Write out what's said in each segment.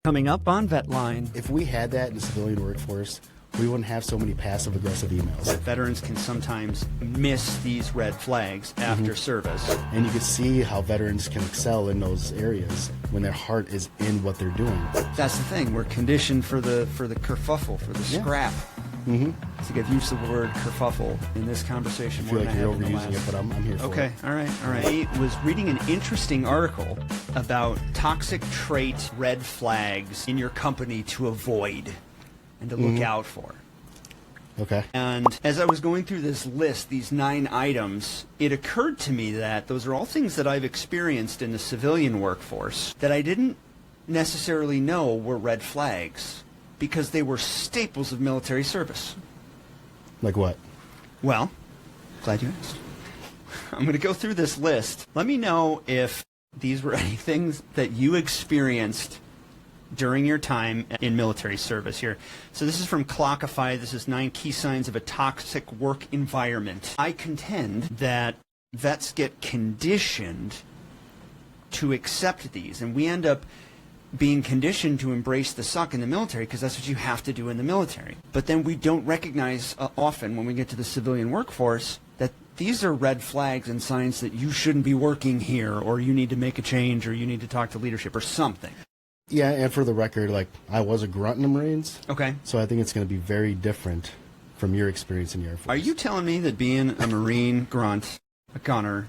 Coming up on Vetline. If we had that in the civilian workforce, we wouldn't have so many passive-aggressive emails. That veterans can sometimes miss these red flags after service. And you can see how veterans can excel in those areas when their heart is in what they're doing. That's the thing. We're conditioned for the kerfuffle, for the scrap. I think I've used the word kerfuffle in this conversation. I feel like you're overusing it, but I'm here for it. Okay, all right. I was reading an interesting article about toxic trait red flags in your company to avoid and to look out for. Okay. And as I was going through this list, these 9 items, it occurred to me that those are all things that I've experienced in the civilian workforce that I didn't necessarily know were red flags because they were staples of military service. Like what? Well, glad you asked. I'm going to go through this list. Let me know if these were any things that you experienced during your time in military service here. So this is from Clockify. This is 9 key signs of a toxic work environment. I contend that vets get conditioned to accept these, and we end up being conditioned to embrace the suck in the military because that's what you have to do in the military. But then we don't recognize often when we get to the civilian workforce that these are red flags and signs that you shouldn't be working here, or you need to make a change, or you need to talk to leadership or something. Yeah, and for the record, like, I was a grunt in the Marines. Okay. So I think it's going to be very different from your experience in the Air Force. Are you telling me that being a Marine grunt, a gunner,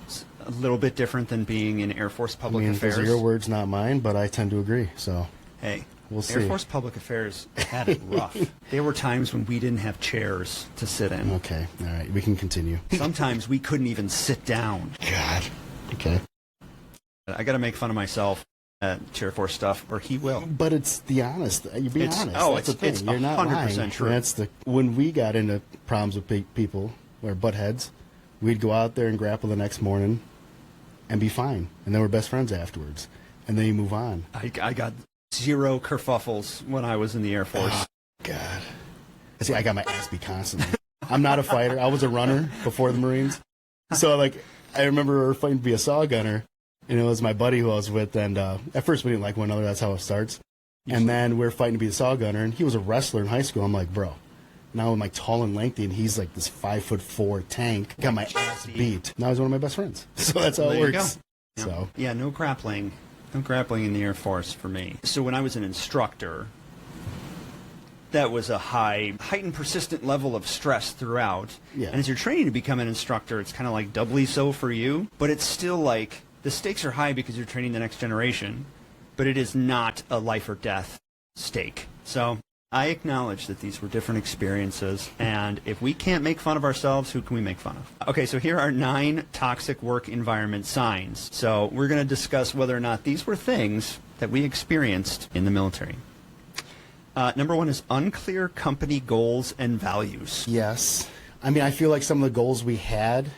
is a little bit different than being in Air Force Public Affairs? Those are your words, not mine, but I tend to agree. So hey, we'll see. Air Force Public Affairs had it rough. There were times when we didn't have chairs to sit in. Okay, all right, we can continue. Sometimes we couldn't even sit down. God. Okay. I got to make fun of myself at Chair Force stuff, or he will. But it's the honest. You're being honest. Oh, that's the thing. it's You're not 100% lying. true. That's when we got into problems with people or butt heads, we'd go out there and grapple the next morning and be fine, and then we're best friends afterwards, and then you move on. I got 0 kerfuffles when I was in the Air Force. Oh, God. See, I got my ass beat constantly. I'm not a fighter. I was a runner before the Marines. So, like, I remember we were fighting to be a saw gunner, and it was my buddy who I was with, and at first we didn't like one another. That's how it starts. And then we were fighting to be the saw gunner, and he was a wrestler in high school. I'm like, bro, now I'm like tall and lengthy, and he's like this 5'4" tank. Got my ass beat. Now he's one of my best friends. So that's how it works. Yeah. So yeah, no grappling in the Air Force for me. So when I was an instructor, that was a heightened, persistent level of stress throughout. Yeah. And as you're training to become an instructor, it's kind of like doubly so for you. But it's still like the stakes are high because you're training the next generation, but it is not a life or death stake. So I acknowledge that these were different experiences, and if we can't make fun of ourselves, who can we make fun of? Okay, so here are 9 toxic work environment signs. So we're going to discuss whether or not these were things that we experienced in the military. Number 1 is unclear company goals and values. yes. I mean, I feel like some of the goals we had,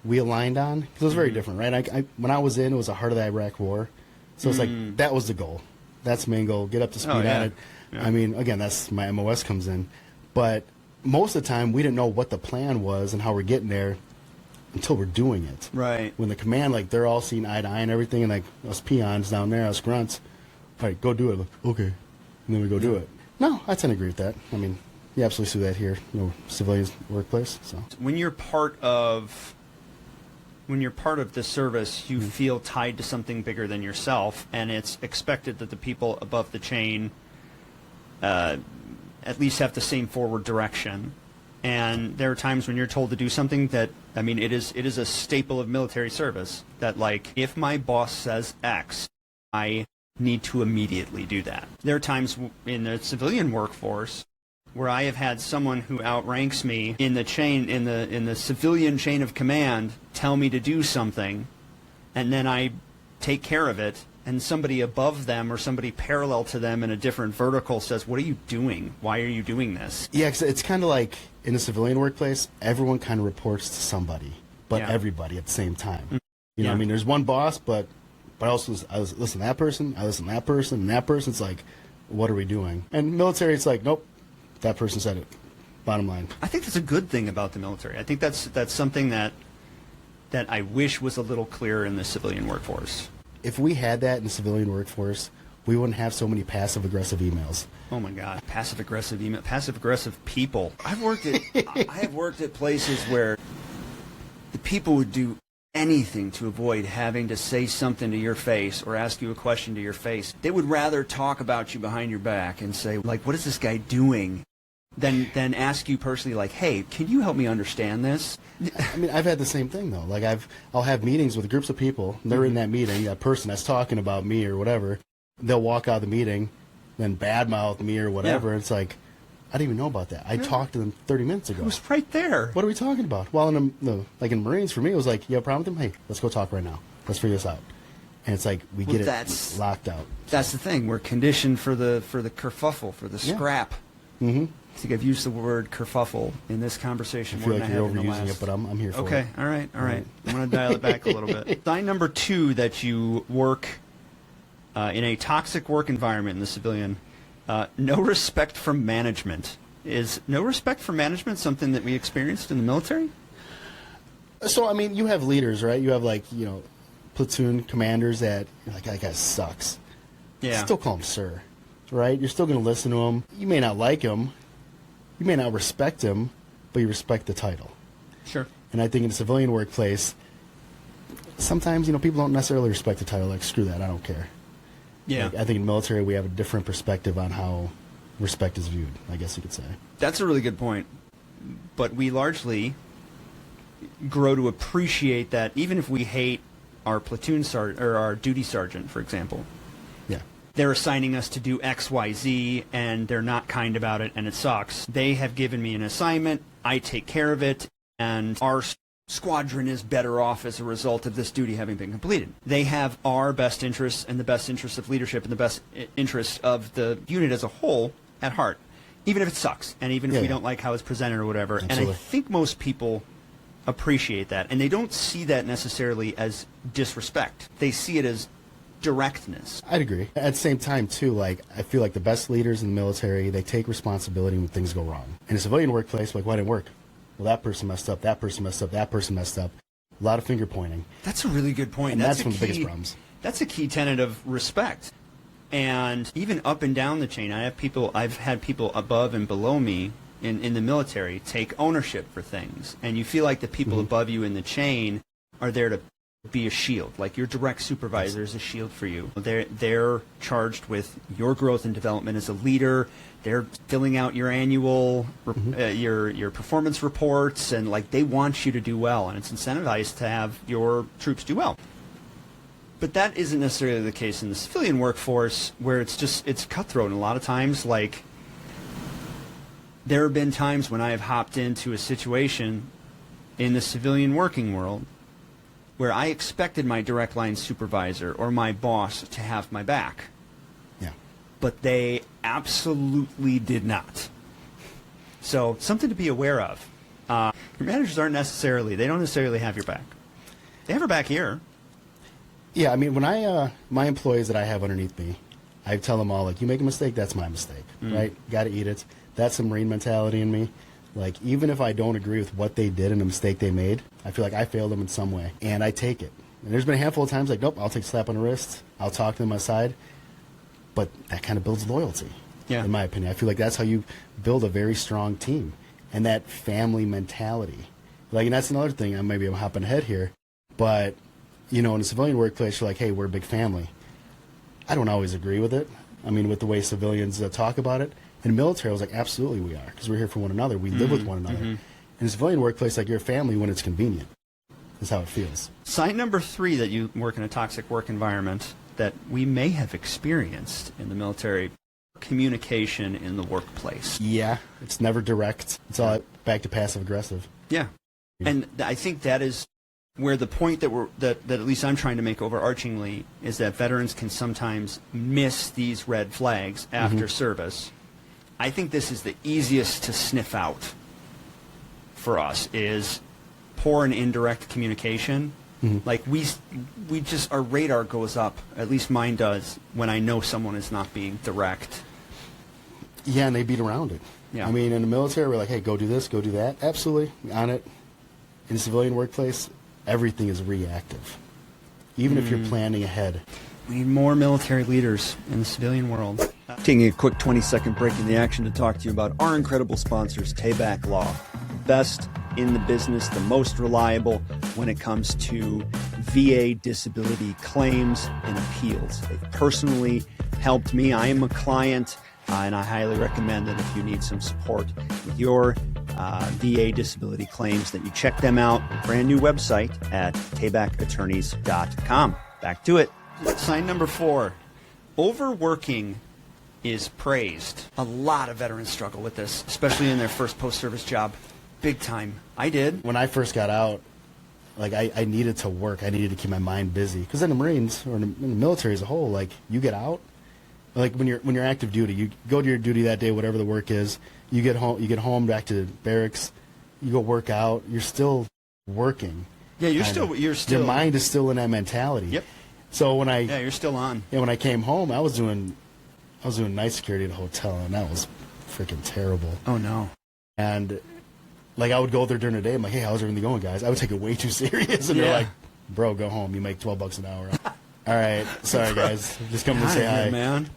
we aligned on, because it was very different, right? When I was in, it was the heart of the Iraq War. So it's like, that was the goal. That's the main goal. Get up to speed on it. Yeah. I mean, again, that's my MOS comes in. But most of the time, we didn't know what the plan was and how we're getting there until we're doing it. Right. When the command, like, they're all seeing eye to eye and everything, and, like, us peons down there, us grunts, all right, go do it. Like, okay. And then we go do it. No, I tend to agree with that. I mean, you absolutely see that here, civilian workplace. So When you're part of the service, you feel tied to something bigger than yourself, and it's expected that the people above the chain at least have the same forward direction. And there are times when you're told to do something that, I mean, it is a staple of military service that, like, if my boss says X, I need to immediately do that. There are times in the civilian workforce where I have had someone who outranks me in the chain, in the civilian chain of command, tell me to do something, and then I take care of it, and somebody above them or somebody parallel to them in a different vertical says, what are you doing? Why are you doing this? yeah, 'cause it's kind of like in the civilian workplace, everyone kind of reports to somebody, but everybody at the same time. You know, I mean, there's one boss, but I listen to that person, I listen to that person, and that person. It's like, what are we doing? And military, it's like, nope, that person said it. Bottom line. I think that's a good thing about the military. I think that's something that I wish was a little clearer in the civilian workforce. If we had that in the civilian workforce, we wouldn't have so many passive-aggressive emails. Oh my God, passive-aggressive email, passive-aggressive people. I have worked at places where the people would do anything to avoid having to say something to your face or ask you a question to your face. They would rather talk about you behind your back and say, like, what is this guy doing? Than ask you personally, like, hey, can you help me understand this? I mean, I've had the same thing, though. Like, I'll have meetings with groups of people, and they're in that meeting, that person that's talking about me or whatever, they'll walk out of the meeting, then badmouth me or whatever. Yeah. It's like, I didn't even know about that. I talked to them 30 minutes ago. It was right there. What are we talking about? Well, like in Marines, for me, it was like, you have a problem with them? Hey, let's go talk right now. Let's figure this out. And it's like, we get it locked out. That's the thing. We're conditioned for the kerfuffle, for the scrap. Mm-hmm. I think I've used the word kerfuffle in this conversation I feel more like than I you're have in the overusing last. it, but I'm here for it. Okay, all right. I'm going to dial it back a little bit. Sign number 2 that you work in a toxic work environment in the civilian, no respect from management. Is no respect for management something that we experienced in the military? So, I mean, you have leaders, right? You have, like, platoon commanders that, like, that guy sucks. Yeah. Still call him sir, right? You're still going to listen to him. You may not like him. You may not respect him, but you respect the title. Sure. And I think in a civilian workplace, sometimes, people don't necessarily respect the title. Like, screw that, I don't care. Yeah. Like, I think in the military we have a different perspective on how respect is viewed, I guess you could say. That's a really good point. But we largely grow to appreciate that even if we hate our platoon sergeant or our duty sergeant, for example. Yeah. They're assigning us to do X, Y, Z, and they're not kind about it, and it sucks. They have given me an assignment, I take care of it, and our squadron is better off as a result of this duty having been completed. They have our best interests and the best interests of leadership and the best interests of the unit as a whole at heart, even if it sucks, and even if we don't like how it's presented or whatever. Absolutely. And I think most people appreciate that, and they don't see that necessarily as disrespect. They see it as directness. I'd agree. At the same time, too, like, I feel like the best leaders in the military, they take responsibility when things go wrong. In a civilian workplace, like, why didn't it work? Well, that person messed up, that person messed up, that person messed up. A lot of finger pointing. That's a really good point. And that's one of the biggest problems. That's a key tenet of respect. And even up and down the chain, I've had people above and below me in the military take ownership for things. And you feel like the people above you in the chain are there to be a shield. Like your direct supervisor is a shield for you. They're charged with your growth and development as a leader. They're filling out your annual your performance reports, and like they want you to do well, and it's incentivized to have your troops do well. But that isn't necessarily the case in the civilian workforce, where it's cutthroat. And a lot of times, like, there have been times when I have hopped into a situation in the civilian working world where I expected my direct line supervisor or my boss to have my back. Yeah. But they absolutely did not. So something to be aware of. Your managers they don't necessarily have your back. They have your back here. Yeah, I mean, when my employees that I have underneath me, I tell them all, like, you make a mistake, that's my mistake, right? Got to eat it. That's the Marine mentality in me. Like, even if I don't agree with what they did and the mistake they made, I feel like I failed them in some way, and I take it. And there's been a handful of times, like, nope, I'll take a slap on the wrist. I'll talk to them aside. But that kind of builds loyalty, in my opinion. I feel like that's how you build a very strong team, and that family mentality. Like, and that's another thing. Maybe I'm hopping ahead here, but, in a civilian workplace, you're like, hey, we're a big family. I don't always agree with it. I mean, with the way civilians talk about it. In the military, I was like, absolutely we are, because we're here for one another. We live with one another. In a civilian workplace, like, you're a family when it's convenient. That's how it feels. Sign number 3 that you work in a toxic work environment that we may have experienced in the military: communication in the workplace. Yeah, it's never direct. It's all back to passive-aggressive. Yeah. And I think that is where the point that at least I'm trying to make overarchingly is that veterans can sometimes miss these red flags after service. I think this is the easiest to sniff out for us is poor and indirect communication. Like we just, our radar goes up, at least mine does, when I know someone is not being direct. Yeah, and they beat around it. Yeah. I mean, in the military, we're like, hey, go do this, go do that. Absolutely, on it. In the civilian workplace, everything is reactive. Even if you're planning ahead. We need more military leaders in the civilian world. Taking a quick 20-second break in the action to talk to you about our incredible sponsors, Tayback Law. Best in the business, the most reliable when it comes to VA disability claims and appeals. They've personally helped me. I am a client, and I highly recommend that if you need some support with your VA disability claims, that you check them out. Brand new website at taybackattorneys.com. Back to it. Sign number 4, overworking is praised. A lot of veterans struggle with this, especially in their first post-service job. Big time. I did. When I first got out, like I needed to work. I needed to keep my mind busy. Because in the Marines, or in the military as a whole, like you get out, like when you're active duty, you go to your duty that day, whatever the work is. You get home back to barracks. You go work out. You're still working. Yeah, you're still. Your mind is still in that mentality. Yep. So you're still on. Yeah, when I came home, I was doing night security at a hotel, and that was freaking terrible. Oh no. And like I would go there during the day. I'm like, hey, how's everything going, guys? I would take it way too serious, and they're like, bro, go home. You make $12 an hour. All right, sorry guys, just coming to say hi, man.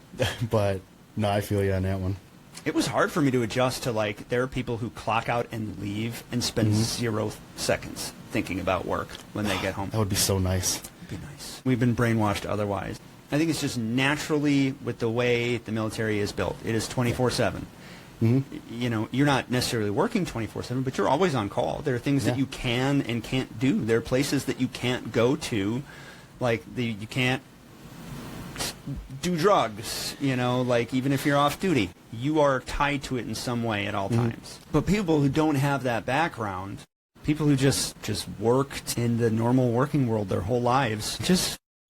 But no, I feel you on that one. It was hard for me to adjust to, like, there are people who clock out and leave and spend 0 seconds thinking about work when they get home. That would be so nice. Be nice. We've been brainwashed otherwise. I think it's just naturally with the way the military is built. It is 24/7. You know, you're not necessarily working 24/7, but you're always on call. There are things that you can and can't do. There are places that you can't go to, like you can't do drugs, you know, like even if you're off duty. You are tied to it in some way at all times. But people who don't have that background, people who just worked in the normal working world their whole lives,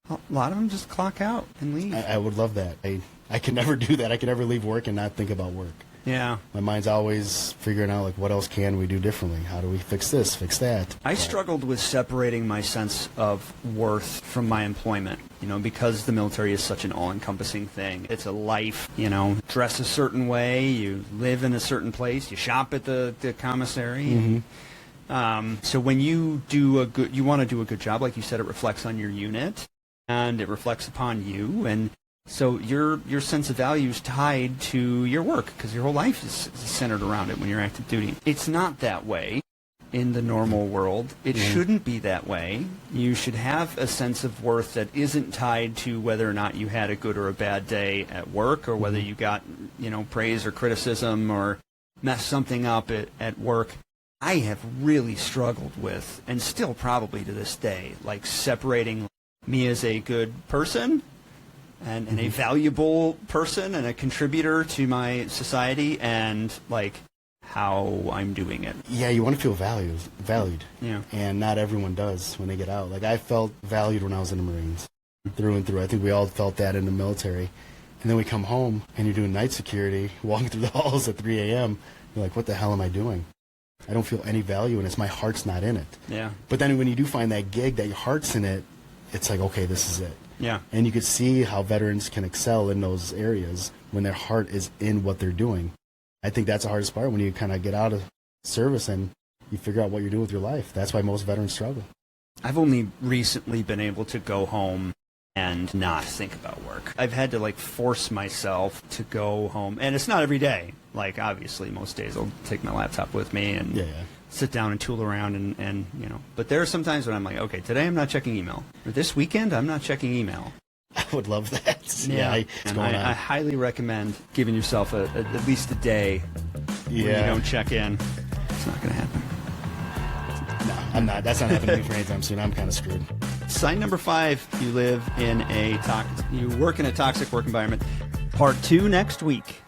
a lot of them just clock out and leave. I would love that. I could never do that. I could never leave work and not think about work. Yeah. My mind's always figuring out, like, what else can we do differently? How do we fix this, fix that? I struggled with separating my sense of worth from my employment, you know, because the military is such an all-encompassing thing. It's a life, you know, dress a certain way, you live in a certain place, you shop at the commissary. So when you want to do a good job, like you said, it reflects on your unit, and it reflects upon you, and so your sense of value is tied to your work because your whole life is centered around it when you're active duty. It's not that way in the normal world. It shouldn't be that way. You should have a sense of worth that isn't tied to whether or not you had a good or a bad day at work, or whether you got, you know, praise or criticism or messed something up at work. I have really struggled with, and still probably to this day, like separating me as a good person and a valuable person and a contributor to my society, and like how I'm doing it. Yeah, you want to feel valued. Yeah. And not everyone does when they get out. Like, I felt valued when I was in the Marines, through and through. I think we all felt that in the military. And then we come home, and you're doing night security, walking through the halls at 3 a.m. You're like, what the hell am I doing? I don't feel any value in it. My heart's not in it. Yeah. But then when you do find that gig that your heart's in it, it's like, okay, this is it. Yeah. And you could see how veterans can excel in those areas when their heart is in what they're doing. I think that's the hardest part, when you kind of get out of service and you figure out what you're doing with your life. That's why most veterans struggle. I've only recently been able to go home and not think about work. I've had to like force myself to go home, and it's not every day. Like, obviously most days I'll take my laptop with me and sit down and tool around and you know, but there are some times when I'm like, okay, today I'm not checking email, or this weekend I'm not checking email. I would love that. I highly recommend giving yourself at least a day when you don't check in. It's not going to happen. No, I'm not. That's not happening to me for anytime soon. I'm kind of screwed. Sign number 5, you work in a toxic work environment. Part 2 next week.